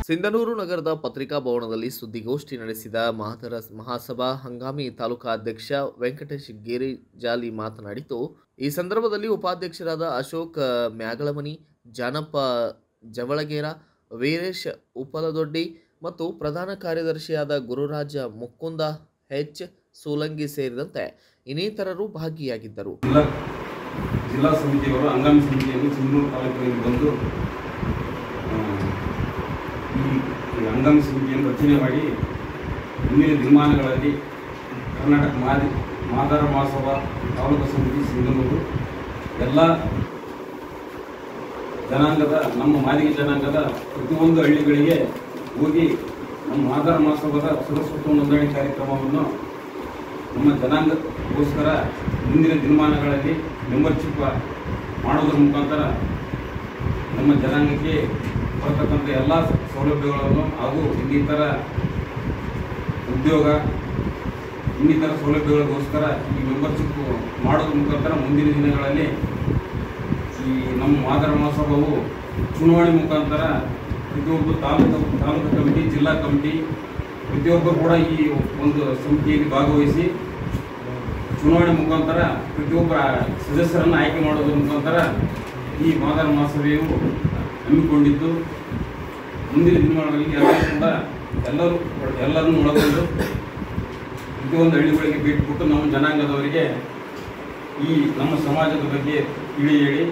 ಸಿಂಧನೂರು ನಗರದ ಪತ್ರಿಕಾ ಭವನದಲ್ಲಿ ಸುದ್ದಿಗೋಷ್ಠಿ ನಡೆಸಿದ ಮಹಾಸಭಾ ಹಂಗಾಮಿ ತಾಲೂಕಾ ಅಧ್ಯಕ್ಷ ವೆಂಕಟೇಶ್ ಗಿರಿಜಾಲಿ ಮಾತನಾಡಿತು. ಈ ಸಂದರ್ಭದಲ್ಲಿ ಉಪಾಧ್ಯಕ್ಷರಾದ ಅಶೋಕ್ ಮ್ಯಾಗಳಮನಿ, ಜಾನಪ್ಪ ಜವಳಗೇರ, ವೀರೇಶ್ ಉಪಲದೊಡ್ಡಿ ಮತ್ತು ಪ್ರಧಾನ ಕಾರ್ಯದರ್ಶಿಯಾದ ಗುರುರಾಜ ಮುಕುಂದ ಎಚ್ ಸೂಲಂಗಿ ಸೇರಿದಂತೆ ಇನ್ನಿತರರು ಭಾಗಿಯಾಗಿದ್ದರು. ಜಿಲ್ಲಾ ಸಮಿತಿಯವರು ಹಂಗಾಮಿ ಸಮಿತಿಯನ್ನು ಸಿಂಧನೂರು ತಾಲೂಕಿನಲ್ಲಿ ಬಂದು ಈ ಹಂಗಾಮಿ ಸಮಿತಿಯನ್ನು ರಚನೆ ಮಾಡಿ ಮುಂದಿನ ದಿನಮಾನಗಳಲ್ಲಿ ಕರ್ನಾಟಕ ಮಾದಾರ ಮಹಾಸಭಾ ತಾಲೂಕು ಸಮಿತಿ ಸಿಂಧನೂರು ಎಲ್ಲ ಜನಾಂಗದ ನಮ್ಮ ಮಾದಿಗ ಜನಾಂಗದ ಪ್ರತಿಯೊಂದು ಹಳ್ಳಿಗಳಿಗೆ ಹೋಗಿ ನಮ್ಮ ಮಾದಾರ ಮಹಾಸಭಾದ ಸುರಕ್ಷಿತ ನೋಂದಣಿ ಕಾರ್ಯಕ್ರಮವನ್ನು ನಮ್ಮ ಜನಾಂಗಕ್ಕೋಸ್ಕರ ಮುಂದಿನ ದಿನಮಾನಗಳಲ್ಲಿ ಮೆಂಬರ್ಶಿಪ್ ಮಾಡೋದ್ರ ಮುಖಾಂತರ ನಮ್ಮ ಜನಾಂಗಕ್ಕೆ ಬರ್ತಕ್ಕಂಥ ಎಲ್ಲ ಸೌಲಭ್ಯಗಳನ್ನು ಹಾಗೂ ಇನ್ನಿತರ ಉದ್ಯೋಗ ಇನ್ನಿತರ ಸೌಲಭ್ಯಗಳಿಗೋಸ್ಕರ ಈ ಮೆಂಬರ್ಶಿಪ್ ಮಾಡೋದ್ರ ಮುಖಾಂತರ ಮುಂದಿನ ದಿನಗಳಲ್ಲಿ ಈ ನಮ್ಮ ಮಾದಾರ ಮಹಾಸಭಾವು ಚುನಾವಣೆ ಮುಖಾಂತರ ಪ್ರತಿಯೊಬ್ಬರು ತಾಲೂಕು ಕಮಿಟಿ, ಜಿಲ್ಲಾ ಕಮಿಟಿ ಪ್ರತಿಯೊಬ್ಬರು ಕೂಡ ಈ ಒಂದು ಸಮಿತಿಯಲ್ಲಿ ಭಾಗವಹಿಸಿ ಚುನಾವಣೆ ಮುಖಾಂತರ ಪ್ರತಿಯೊಬ್ಬರ ಸದಸ್ಯರನ್ನು ಆಯ್ಕೆ ಮಾಡೋದ್ರ ಮುಖಾಂತರ ಈ ಮಾದಾರ ಮಹಾಸಭೆಯು ಹಮ್ಮಿಕೊಂಡಿದ್ದು ಮುಂದಿನ ದಿನಮಾನಗಳಲ್ಲಿ ಎಲ್ಲರನ್ನು ಒಳಗೊಂಡು ಪ್ರತಿಯೊಂದು ಹಳ್ಳಿಗಳಿಗೆ ಭೇಟಿ ಕೊಟ್ಟು ನಮ್ಮ ಜನಾಂಗದವರಿಗೆ ಈ ನಮ್ಮ ಸಮಾಜದ ಬಗ್ಗೆ ಹೇಳಿ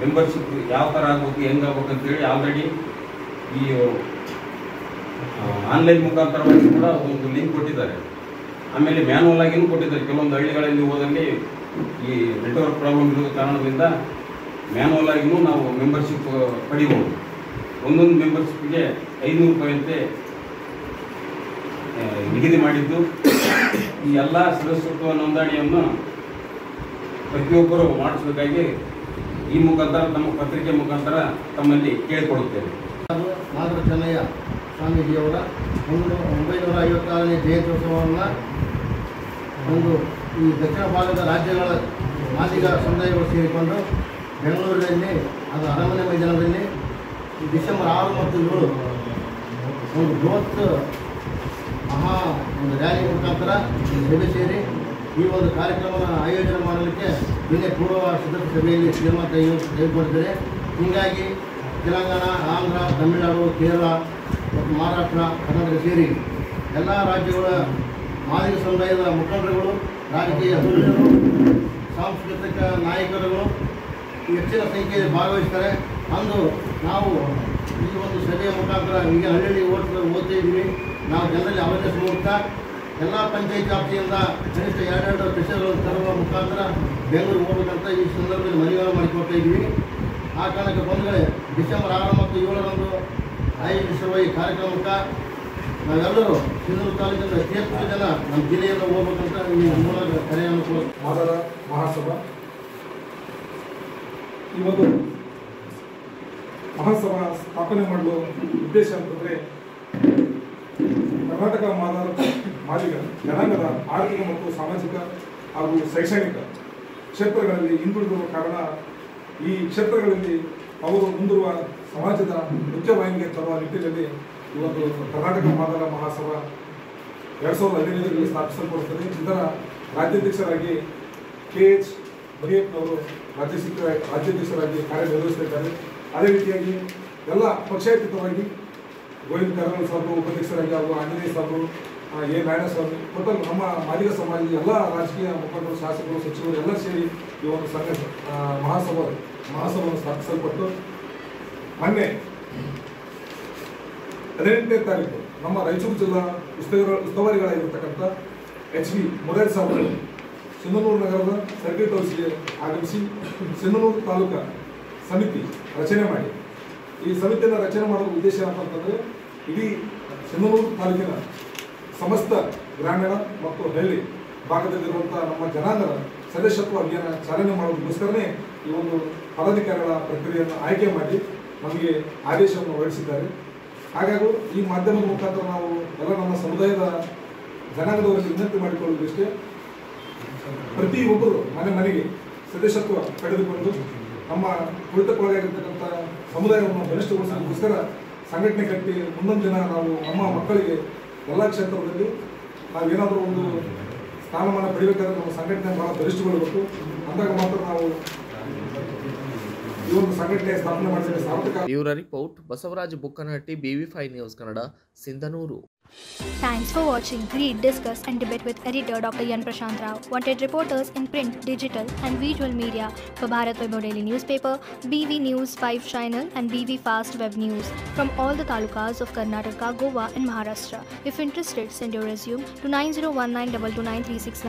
ಮೆಂಬರ್ಶಿಪ್ ಯಾವ ಥರ ಆಗಬೇಕು, ಹೆಂಗಾಗಬೇಕು ಅಂತೇಳಿ ಆಲ್ರೆಡಿ ಈ ಆನ್ಲೈನ್ ಮುಖಾಂತರವಾಗಿ ಕೂಡ ಒಂದು ಲಿಂಕ್ ಕೊಟ್ಟಿದ್ದಾರೆ. ಆಮೇಲೆ ಮ್ಯಾನುವಲ್ ಆಗಿಯೂ ಕೊಟ್ಟಿದ್ದಾರೆ. ಕೆಲವೊಂದು ಹಳ್ಳಿಗಳಲ್ಲಿ ಹೋದಲ್ಲಿ ಈ ನೆಟ್ವರ್ಕ್ ಪ್ರಾಬ್ಲಮ್ ಇರೋ ಕಾರಣದಿಂದ ಮ್ಯಾನುವಲ್ ಆಗಿಯೂ ನಾವು ಮೆಂಬರ್ಶಿಪ್ ಪಡಿಬೋದು. ಒಂದೊಂದು ಮೆಂಬರ್ಶಿಪ್ಗೆ 500 ರೂಪಾಯಿಯಂತೆ ನಿಗದಿ ಮಾಡಿದ್ದು ಈ ಎಲ್ಲ ಸದಸ್ಯತ್ವ ನೋಂದಣಿಯನ್ನು ಪ್ರತಿಯೊಬ್ಬರು ಮಾಡಿಸಬೇಕಾಗಿ ಈ ಮುಖಾಂತರ ತಮ್ಮ ಪತ್ರಿಕೆ ಮುಖಾಂತರ ತಮ್ಮಲ್ಲಿ ಕೇಳಿಕೊಳ್ಳುತ್ತೇವೆ. ನಾಗರ ಚೆನ್ನಯ್ಯ ಸ್ವಾಮೀಜಿಯವರ 1956ನೇ ಜಯಂತ್ಯೋತ್ಸವವನ್ನು ಒಂದು ಈ ದಕ್ಷಿಣ ಭಾಗದ ರಾಜ್ಯಗಳ ಮಾದಿಗ ಸಮುದಾಯಗಳು ಸೇರಿಕೊಂಡು ಬೆಂಗಳೂರಿನಲ್ಲಿ ಅದು ಅರಮನೆ ಮೈದಾನದಲ್ಲಿ ಡಿಸೆಂಬರ್ 6 ಮತ್ತು 7 ಒಂದು ಬೃಹತ್ ಒಂದು ರ್ಯಾಲಿ ಮುಖಾಂತರ ಸಭೆ ಸೇರಿ ಈ ಒಂದು ಕಾರ್ಯಕ್ರಮನ ಆಯೋಜನೆ ಮಾಡಲಿಕ್ಕೆ ನಿನ್ನೆ ಪೂರ್ವ ಸಿದ್ಧತಾ ಸಭೆಯಲ್ಲಿ ತೀರ್ಮಾನ ತೆಗೆದುಕೊಂಡಿದ್ದಾರೆ. ಹೀಗಾಗಿ ತೆಲಂಗಾಣ, ಆಂಧ್ರ, ತಮಿಳುನಾಡು, ಕೇರಳ ಮತ್ತು ಮಹಾರಾಷ್ಟ್ರ, ಕರ್ನಾಟಕ ಸೇರಿ ಎಲ್ಲ ರಾಜ್ಯಗಳ ಮಾದಿಗ ಸಮುದಾಯದ ಮುಖಂಡರುಗಳು, ರಾಜಕೀಯ ಧುರೀಣರು, ಸಾಂಸ್ಕೃತಿಕ ನಾಯಕರುಗಳು ಹೆಚ್ಚಿನ ಸಂಖ್ಯೆಯಲ್ಲಿ ಭಾಗವಹಿಸ್ತಾರೆ. ಅಂದು ನಾವು ಈ ಒಂದು ಸಭೆಯ ಮುಖಾಂತರ ಈಗ ಹಳ್ಳಿ ಓದ್ತಾ ಇದ್ದೀವಿ. ನಾವು ಜನರಲ್ಲಿ ಅವೇರ್ನೆಸ್ ಮೂಡ್ತಾ ಎಲ್ಲ ಪಂಚಾಯತ್ ವ್ಯಾಪ್ತಿಯಿಂದ ಕನಿಷ್ಠ 2 ವಿಷಯಗಳನ್ನು ತರುವ ಮುಖಾಂತರ ಬೆಂಗಳೂರು ಹೋಗಬೇಕಂತ ಈ ಸಂದರ್ಭದಲ್ಲಿ ಮನವಿಯನ್ನು ಮಾಡಿಕೊಡ್ತಾ ಇದ್ದೀವಿ. ಆ ಕಾರಣಕ್ಕೆ ಬಂದರೆ ಡಿಸೆಂಬರ್ 6 ಮತ್ತು 7ರಂದು ಆಯೋಜಿಸುವ ಈ ಕಾರ್ಯಕ್ರಮಕ್ಕೆ ನಾವೆಲ್ಲರೂ ಸಿಂಧನೂರು ತಾಲೂಕಿನ ಅತಿ ಹೆಚ್ಚು ಜನ ನಮ್ಮ ಜಿಲ್ಲೆಯಿಂದ ಹೋಗ್ಬೇಕಂತ ಈ ಮೂಲಕ ಕರೆಯನ್ನು ಮಾದಾರ ಮಹಾಸಭಾ ಈ ಒಂದು ಮಹಾಸಭಾ ಸ್ಥಾಪನೆ ಮಾಡಲು ಉದ್ದೇಶ ಅಂತಂದರೆ ಕರ್ನಾಟಕ ಮಾದಿಗ ಜನಾಂಗದ ಆರ್ಥಿಕ ಮತ್ತು ಸಾಮಾಜಿಕ ಹಾಗೂ ಶೈಕ್ಷಣಿಕ ಕ್ಷೇತ್ರಗಳಲ್ಲಿ ಹಿಂದುಳಿದಿರುವ ಕಾರಣ ಈ ಕ್ಷೇತ್ರಗಳಲ್ಲಿ ಅವರು ಮುಂದಿರುವ ಸಮಾಜದ ಮುಖ್ಯವಾಹಿನಿಗೆ ತರುವ ನಿಟ್ಟಿನಲ್ಲಿ ಈ ಒಂದು ಕರ್ನಾಟಕ ಮಾದಾರ ಮಹಾಸಭಾ 2015ರಲ್ಲಿ ಸ್ಥಾಪಿಸಲ್ಪಡುತ್ತದೆ. ಇದರ ರಾಜ್ಯಾಧ್ಯಕ್ಷರಾಗಿ KH ಮರಿಯಪ್ಪನವರು ರಾಜ್ಯಾಧ್ಯಕ್ಷರಾಗಿ ಕಾರ್ಯನಿರ್ವಹಿಸುತ್ತಿದ್ದಾರೆ. ಅದೇ ರೀತಿಯಾಗಿ ಎಲ್ಲ ಪಕ್ಷಾತೀತವಾಗಿ ಗೋವಿಂದ ಕಾರಜೋಳ ಸಾಹೇಬರು ಉಪಾಧ್ಯಕ್ಷರಾಗಿ ಹಾಗೂ ಆಂಜನೇಯ ಸಾಹೇಬರು, ಎ ನಾರಾಯಣಸ್ವಾಮಿ, ಟೋಟಲ್ ನಮ್ಮ ಮಾದಿಗ ಸಮಾಜದ ಎಲ್ಲ ರಾಜಕೀಯ ಮುಖಂಡರು, ಶಾಸಕರು, ಸಚಿವರು ಎಲ್ಲ ಸೇರಿ ಈ ಒಂದು ಮಹಾಸಭೆಯನ್ನು ಸ್ಥಾಪಿಸಲ್ಪಟ್ಟು ಮೊನ್ನೆ 18ನೇ ತಾರೀಕು ನಮ್ಮ ರಾಯಚೂರು ಜಿಲ್ಲಾ ಉಸ್ತುವಾರಿಗಳಾಗಿರ್ತಕ್ಕಂಥ HV ಮುರಾರಿ ಸಾಹೇಬರು ಸಿಂಧನೂರು ನಗರದ ಸರ್ಕಿಟ್ ಹೌಸ್ಗೆ ಆಗಮಿಸಿ ಸಿಂಧನೂರು ತಾಲೂಕಾ ಸಮಿತಿ ರಚನೆ ಮಾಡಿ ಈ ಸಮಿತಿಯನ್ನು ರಚನೆ ಮಾಡುವ ಉದ್ದೇಶ ಏನಪ್ಪ ಅಂತಂದರೆ ಇಡೀ ಸಿಂಧನೂರು ತಾಲೂಕಿನ ಸಮಸ್ತ ಗ್ರಾಮೀಣ ಮತ್ತು ಹಳ್ಳಿ ಭಾಗದಲ್ಲಿರುವಂಥ ನಮ್ಮ ಜನಾಂಗದ ಸದಸ್ಯತ್ವ ಅಭಿಯಾನ ಚಾಲನೆ ಮಾಡೋದಕ್ಕೋಸ್ಕರನೇ ಈ ಒಂದು ಪದಾಧಿಕಾರಿಗಳ ಪ್ರಕ್ರಿಯೆಯನ್ನು ಆಯ್ಕೆ ಮಾಡಿ ನಮಗೆ ಆದೇಶವನ್ನು ಹೊರಡಿಸಿದ್ದಾರೆ. ಹಾಗಾಗಿ ಈ ಮಾಧ್ಯಮದ ಮುಖಾಂತರ ನಾವು ಎಲ್ಲ ನಮ್ಮ ಸಮುದಾಯದ ಜನಾಂಗದವರಿಗೆ ವಿನಂತಿ ಮಾಡಿಕೊಳ್ಳುವುದಿಷ್ಟೇ, ಪ್ರತಿಯೊಬ್ಬರು ಮನೆಗೆ ಸದಸ್ಯತ್ವ ಪಡೆದುಕೊಂಡು ನಮ್ಮ ತುಳಿತಕ್ಕೊಳಗಾಗಿರ್ತಕ್ಕಂಥ ಸಮುದಾಯವನ್ನು ಬಲಿಷ್ಠಗೊಳಿಸೋದಕ್ಕೋಸ್ಕರ ಸಂಘಟನೆ ಕಟ್ಟಿ ಮುಂದೊಂದು ದಿನ ನಾವು ನಮ್ಮ ಮಕ್ಕಳಿಗೆ ಎಲ್ಲ ಕ್ಷೇತ್ರದಲ್ಲಿ ನಾವೇನಾದರೂ ಒಂದು ಸ್ಥಾನಮಾನ ಪಡಿಬೇಕಾದ್ರೆ ನಮ್ಮ ಸಂಘಟನೆ ಬಹಳ ಬಲಿಷ್ಠಗೊಳ್ಳಬೇಕು. ಅಂದಾಗ ಮಾತ್ರ ನಾವು ಈ ಒಂದು ಸಂಘಟನೆ ಸ್ಥಾಪನೆ ಮಾಡಿದರೆ ಸಾರ್ಥಕ. ಇವರ report Basavaraj Bukkanahatti, BV5 news Kannada, Sindhanur. Thanks for watching. Read, discuss and debate with editor Dr. Yan Prashant Rao. Wanted reporters in print, digital and visual media for Bharat Vaibhav Daily Newspaper, BV News 5 Channel and BV Fast Web News from all the talukas of Karnataka, Goa and Maharashtra. If interested, send your resume to 9019229369.